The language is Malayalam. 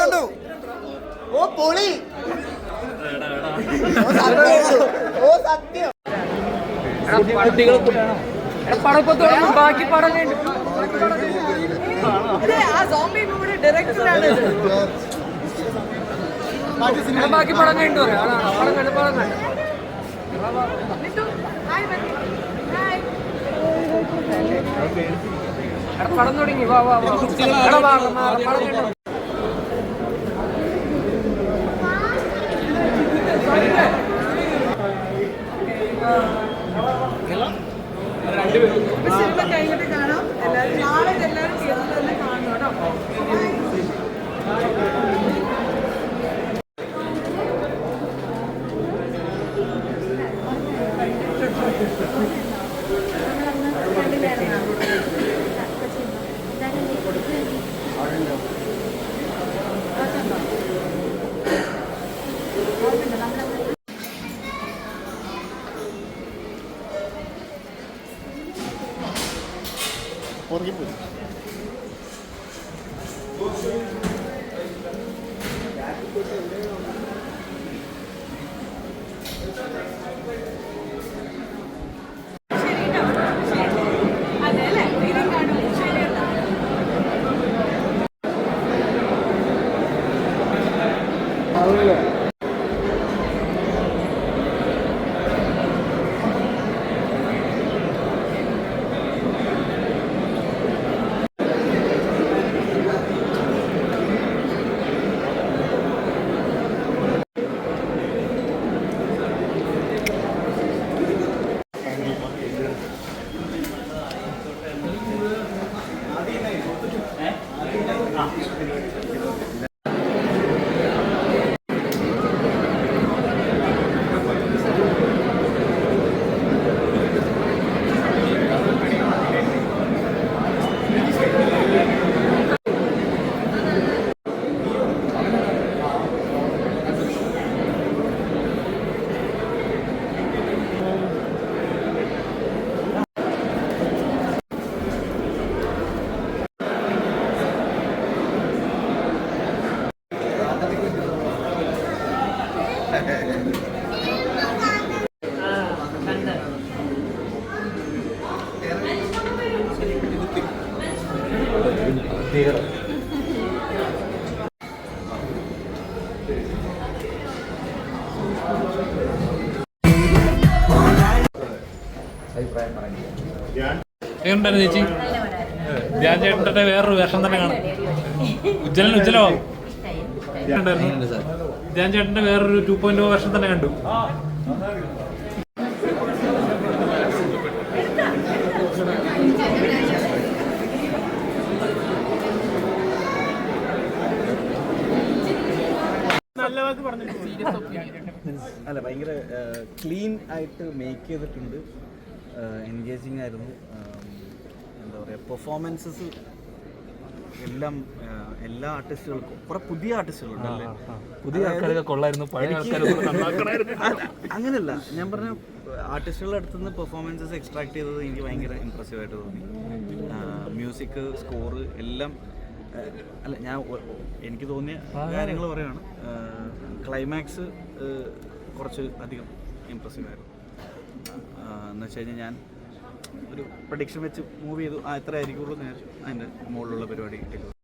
കണ്ടു. ഓ പൊളി. ഓ സത്യം. ബാക്കി പടം ബാക്കി പടം കഴിഞ്ഞു പടം തുടങ്ങി. വാ വാ പടം കണ്ടു. സിനിമ കഴിഞ്ഞിട്ട് കാണാം. എല്ലാവരും നാളെ എല്ലാവരും തിയേറ്ററിൽ തന്നെ കാണണം കേട്ടോ. പുറകിൽ പോയി. എങ്ങനെയുണ്ടായിരുന്നു ചേച്ചി? ധ്യാൻ ചേട്ടൻ്റെ വേറൊരു വേഷം തന്നെ കാണാം. ഉജ്ജ്വലമാവും. ധ്യാൻ ചേട്ടൻ്റെ വേറൊരു 2.0 വേഷം തന്നെ കണ്ടു. അല്ല, ഭയങ്കര ക്ലീൻ ആയിട്ട് മേക്ക് ചെയ്തിട്ടുണ്ട്. എൻഗേജിങ് ആയിരുന്നു. എന്താ പറയുക, പെർഫോമൻസസ് എല്ലാം എല്ലാ ആർട്ടിസ്റ്റുകൾക്കും കുറെ പുതിയ ആർട്ടിസ്റ്റുകളുണ്ടല്ലേ. പുതിയ ആൾക്കാരൊക്കെ കൊള്ളായിരുന്നു, പഴയ അങ്ങനെയല്ല ഞാൻ പറഞ്ഞ ആർട്ടിസ്റ്റുകളുടെ അടുത്ത് നിന്ന് പെർഫോമൻസസ് എക്സ്ട്രാക്ട് ചെയ്തത് എനിക്ക് ഭയങ്കര ഇമ്പ്രസീവ് ആയിട്ട് തോന്നി. മ്യൂസിക്, സ്കോറ് എല്ലാം. അല്ല, എനിക്ക് തോന്നിയ കാര്യങ്ങൾ പറയുകയാണ്. ക്ലൈമാക്സ് കുറച്ച് അധികം ഇമ്പ്രസീവ് ആയിരുന്നു. എന്ന് വെച്ച് കഴിഞ്ഞാൽ ഞാൻ ഒരു പ്രഡിക്ഷൻ വെച്ച് മൂവ് ചെയ്തു. എത്ര ആയിരിക്കുള്ളൂ, നേരെ അതിൻ്റെ മുകളിലുള്ള പരിപാടി കിട്ടിയത്.